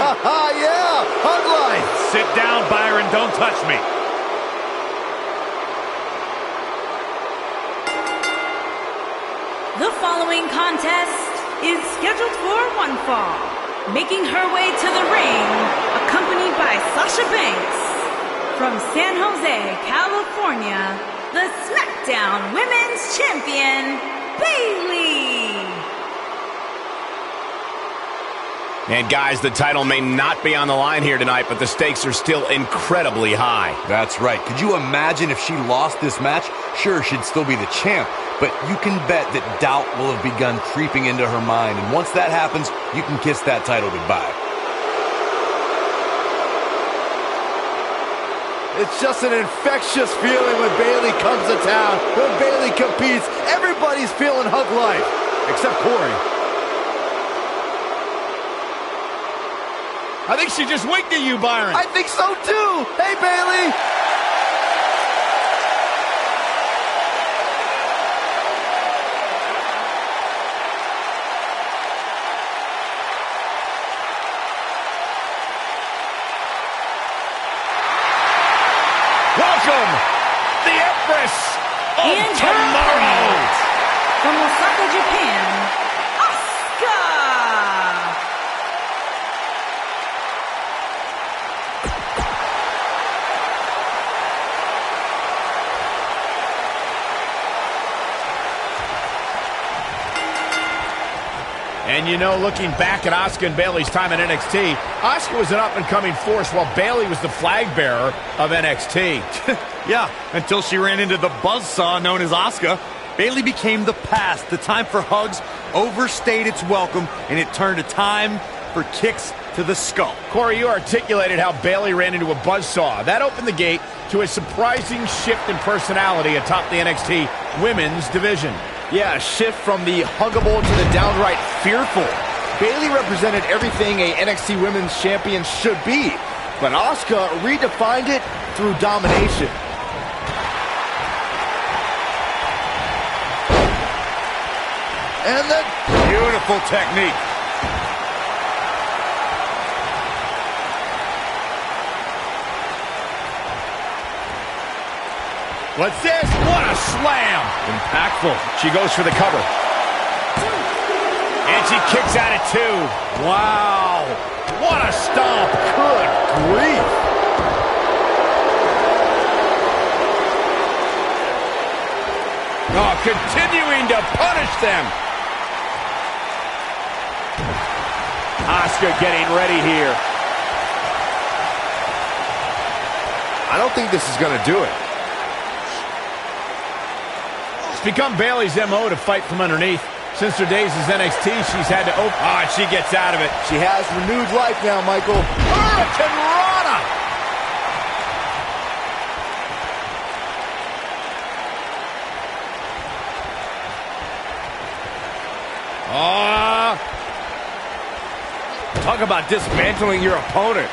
Yeah, hug life. Sit down, Byron. Don't touch me. The following contest is scheduled for one fall. Making her way to the ring, accompanied by Sasha Banks. From San Jose, California, the SmackDown Women's Champion, Bayley. And guys, the title may not be on the line here tonight, but the stakes are still incredibly high. That's right. Could you imagine if she lost this match? Sure, she'd still be the champ, but you can bet that doubt will have begun creeping into her mind. And once that happens, you can kiss that title goodbye. It's just an infectious feeling when Bayley comes to town. When Bayley competes, everybody's feeling hug life, except Corey. I think she just winked at you, Byron. I think so too. Hey, Bayley. Welcome, the Empress of And Tomorrow. from Osaka, Japan, Asuka. And you know, looking back at Asuka and Bayley's time in NXT, Asuka was an up-and-coming force while Bayley was the flag bearer of NXT. Yeah, until she ran into the buzzsaw known as Asuka. Bayley became the past. The time for hugs overstayed its welcome, and it turned to time for kicks to the skull. Corey, you articulated how Bayley ran into a buzzsaw. That opened the gate to a surprising shift in personality atop the NXT women's division. Yeah, a shift from the huggable to the downright fearful. Bayley represented everything a NXT Women's Champion should be, but Asuka redefined it through domination. And the Beautiful technique. What's this? What a slam! Impactful. She goes for the cover. And she kicks out at 2. Wow! What a stomp! Good grief! Oh, continuing to punish them. Asuka getting ready here. I don't think this is going to do it. It's become Bayley's MO to fight from underneath. Since her days as NXT, she's had to open. Ah, and she gets out of it. She has renewed life now, Michael. Hurricane Rana! Talk about dismantling your opponent.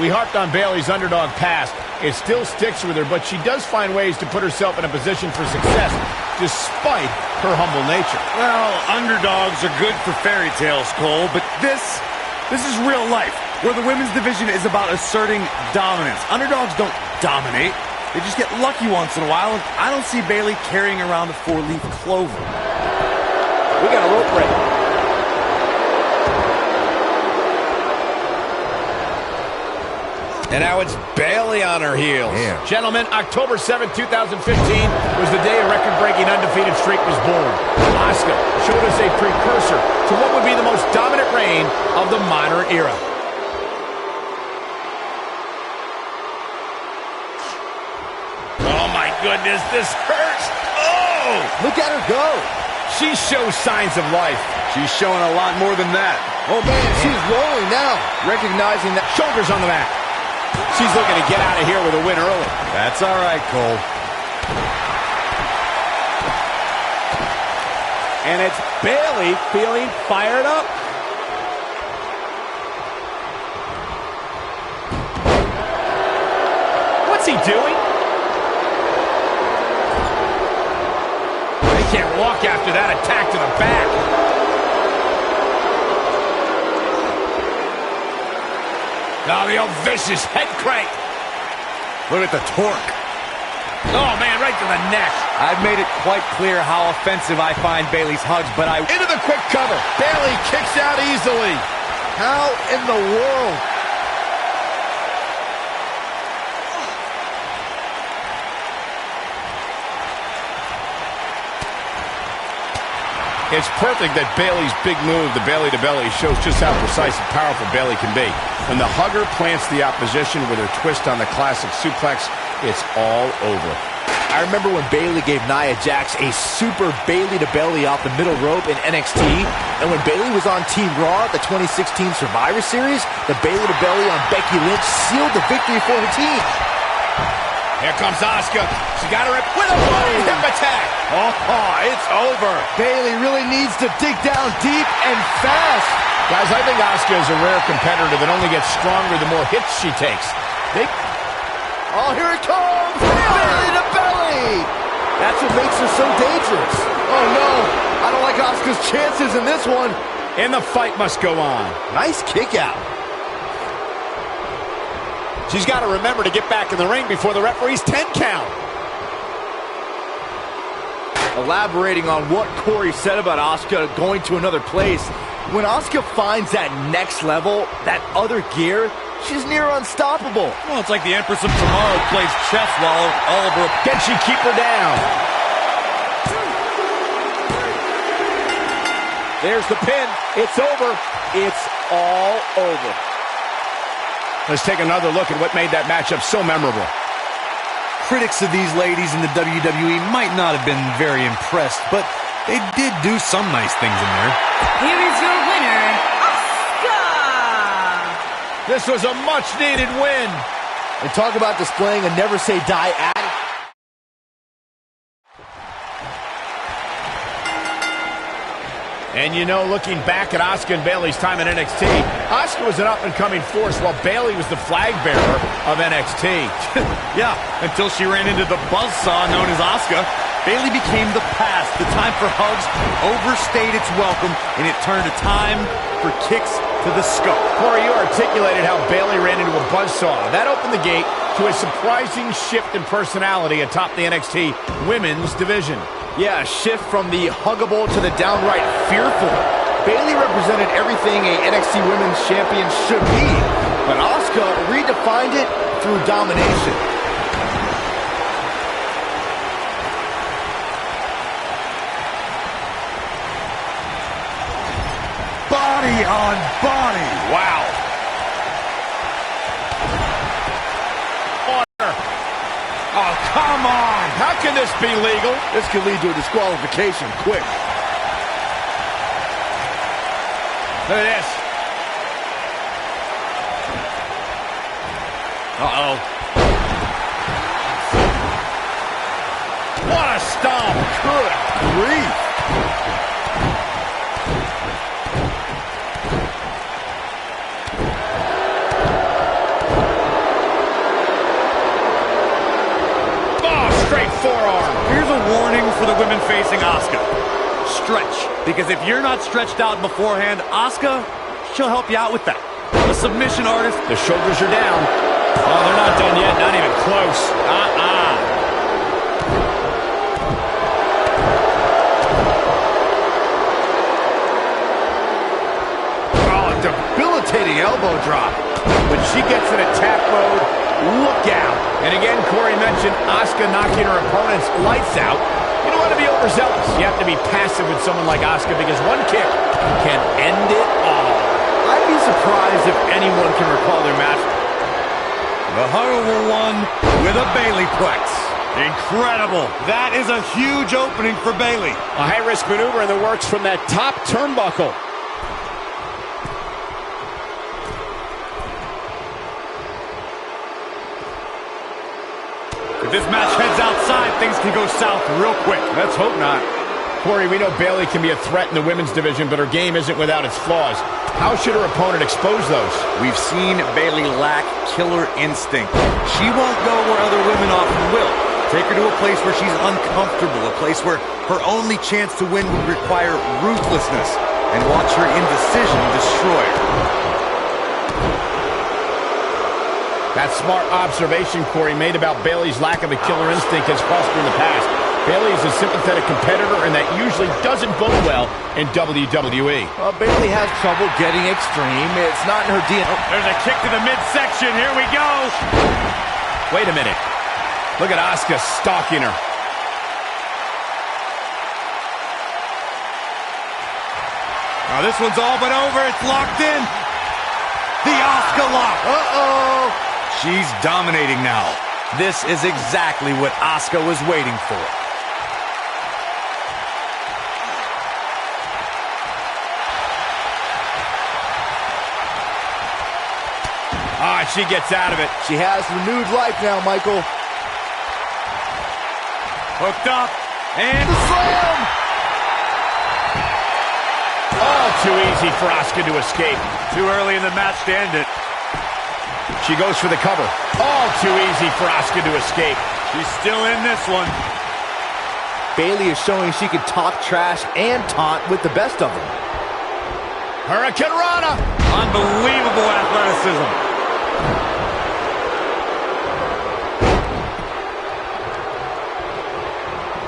We harped on Bayley's underdog past. It still sticks with her, but she does find ways to put herself in a position for success, despite her humble nature. Well, underdogs are good for fairy tales, Cole, but this is real life, where the women's division is about asserting dominance. Underdogs don't dominate. They just get lucky once in a while, and I don't see Bayley carrying around a 4-leaf clover. We got a rope break. And now it's Bayley on her heels. Man. Gentlemen, October 7th, 2015 was the day a record-breaking undefeated streak was born. Asuka showed us a precursor to what would be the most dominant reign of the modern era. Oh my goodness, this hurts. Oh! Look at her go. She shows signs of life. She's showing a lot more than that. Oh, man, she's rolling now. Recognizing that. Shoulders on the mat. She's looking to get out of here with a win early. That's all right, Cole. And it's Bayley feeling fired up. What's he doing? They can't walk after that attack to the back. Oh, the old vicious head crank. Look at the torque. Oh, man, right to the neck. I've made it quite clear how offensive I find Bayley's hugs, but Into the quick cover. Bayley kicks out easily. How in the world? It's perfect that Bayley's big move, the belly-to-belly, shows just how precise and powerful Bayley can be. When the hugger plants the opposition with her twist on the classic suplex, it's all over. I remember when Bayley gave Nia Jax a super Bayley-to-belly off the middle rope in NXT, and when Bayley was on Team Raw at the 2016 Survivor Series, the Bayley-to-belly on Becky Lynch sealed the victory for her team. Here comes Asuka. She got her with a flying hip attack. oh, it's over. Bayley really needs to dig down deep and fast. Guys, I think Asuka is a rare competitor that only gets stronger the more hits she takes. Oh, here it comes! Bayley to belly! That's what makes her so dangerous. Oh, no. I don't like Asuka's chances in this one. And the fight must go on. Nice kick out. She's got to remember to get back in the ring before the referee's 10 count. Elaborating on what Corey said about Asuka going to another place, when Asuka finds that next level, that other gear, she's near unstoppable. Well, it's like the Empress of Tomorrow plays chess while Oliver... Can she keep her down? There's the pin. It's over. It's all over. Let's take another look at what made that matchup so memorable. Critics of these ladies in the WWE might not have been very impressed, but they did do some nice things in there. Here is your winner, Asuka! This was a much-needed win. And talk about displaying a never-say-die attitude. And you know, looking back at Asuka and Bayley's time in NXT, Asuka was an up-and-coming force while Bayley was the flag bearer of NXT. Yeah, until she ran into the buzzsaw known as Asuka. Bayley became the past. The time for hugs overstayed its welcome, and it turned to time for kicks to the skull. Corey, you articulated how Bayley ran into a buzzsaw. That opened the gate to a surprising shift in personality atop the NXT women's division. Yeah, a shift from the huggable to the downright fearful. Bayley represented everything a NXT Women's Champion should be, but Asuka redefined it through domination. Body on body. Wow. Oh, come on. How can this be legal? This could lead to a disqualification quick. Look at this. Uh-oh. What a stomp. Good grief. Forearm. Here's a warning for the women facing Asuka. Stretch. Because if you're not stretched out beforehand, Asuka, she'll help you out with that. A submission artist. The shoulders are down. Oh, they're not done yet. Not even close. Oh, a debilitating elbow drop. When she gets in attack mode, look out. And again, Corey mentioned Asuka knocking her opponent's lights out. You don't want to be overzealous. You have to be passive with someone like Asuka because one kick can end it all. I'd be surprised if anyone can recall their match. The horrible one with a Bayleyplex. Incredible. That is a huge opening for Bayley. A high-risk maneuver in the works from that top turnbuckle. If this match heads outside, things can go south real quick. Let's hope not. Corey, we know Bayley can be a threat in the women's division, but her game isn't without its flaws. How should her opponent expose those? We've seen Bayley lack killer instinct. She won't go where other women often will. Take her to a place where she's uncomfortable, a place where her only chance to win would require ruthlessness, and watch her indecision destroy her. That smart observation Corey made about Bayley's lack of a killer instinct has cost her in the past. Bayley is a sympathetic competitor, and that usually doesn't bode well in WWE. Bayley has trouble getting extreme. It's not in her DNA. Oh, there's a kick to the midsection. Here we go. Wait a minute. Look at Asuka stalking her. Now this one's all but over. It's locked in. The Asuka lock. Uh-oh. She's dominating now. This is exactly what Asuka was waiting for. Ah, she gets out of it. She has renewed life now, Michael. Hooked up. And The slam! All too easy for Asuka to escape. too early in the match to end it. She goes for the cover. All too easy for Asuka to escape. She's still in this one. Bayley is showing she can talk trash and taunt with the best of them. Hurricane Rana. Unbelievable athleticism.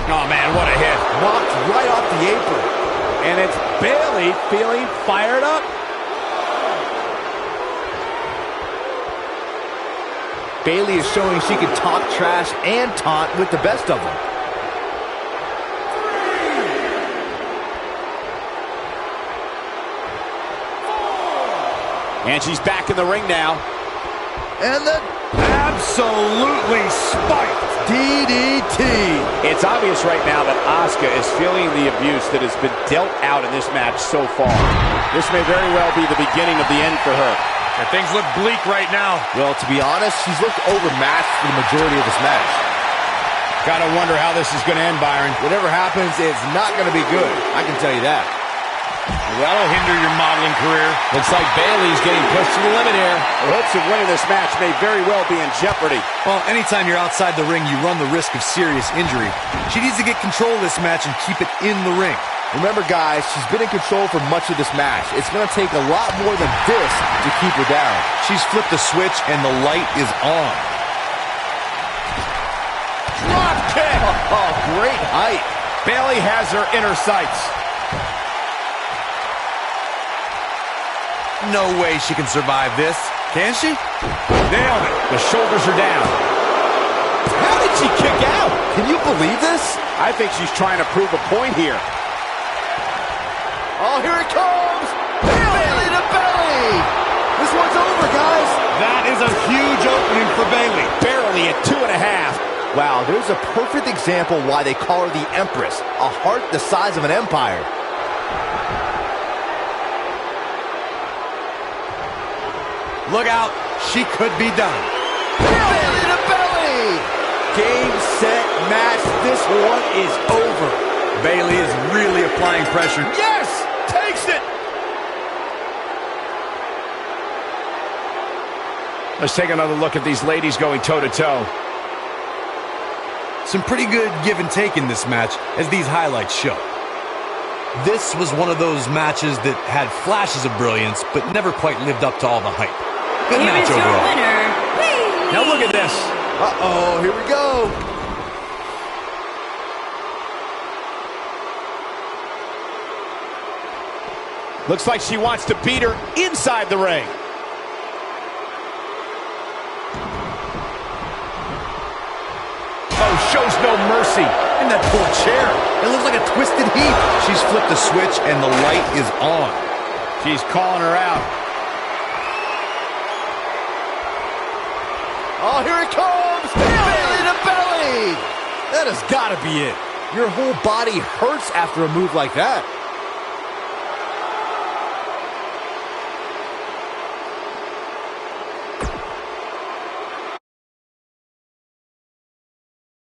Oh, man, what a hit. Knocked right off the apron. And it's Bayley feeling fired up. Bayley is showing she can talk trash and taunt with the best of them. And she's back in the ring now. And the Absolutely spiked. DDT. It's obvious right now that Asuka is feeling the abuse that has been dealt out in this match so far. This may very well be the beginning of the end for her. And things look bleak right now. Well, to be honest, she's looked overmatched for the majority of this match. Gotta wonder how this is gonna end, Byron. Whatever happens, it's not going to be good. I can tell you that. That'll hinder your modeling career. Looks like Bayley's getting pushed to the limit here. Her hopes of winning this match may very well be in jeopardy. Well, anytime you're outside the ring, you run the risk of serious injury. She needs to get control of this match and keep it in the ring. Remember, guys, she's been in control for much of this match. It's going to take a lot more than this to keep her down. She's flipped the switch and the light is on. Drop kick! Oh, great height. Bayley has her inner sights. No way she can survive this. Can she? Nailed it. The shoulders are down. How did she kick out? Can you believe this? I think she's trying to prove a point here. Oh, here it comes. Bayley to belly. This one's over, guys. That is a huge opening for Bayley. Barely at 2.5. Wow, there's a perfect example why they call her the Empress, a heart the size of an empire. Look out. She could be done. Belly to belly. Game, set, match. This one is over. Bayley is really applying pressure. Yes! Takes it! Let's take another look at these ladies going toe-to-toe. Some pretty good give and take in this match, as these highlights show. This was one of those matches that had flashes of brilliance, but never quite lived up to all the hype. Good Here match is your overall. winner, Bayley. Now look at this. Uh-oh, here we go. Looks like she wants to beat her inside the ring. Oh, shows no mercy. And that poor chair. It looks like a twisted heap. She's flipped the switch and the light is on. She's calling her out. Oh, here it comes. Belly to belly. That has got to be it. Your whole body hurts after a move like that.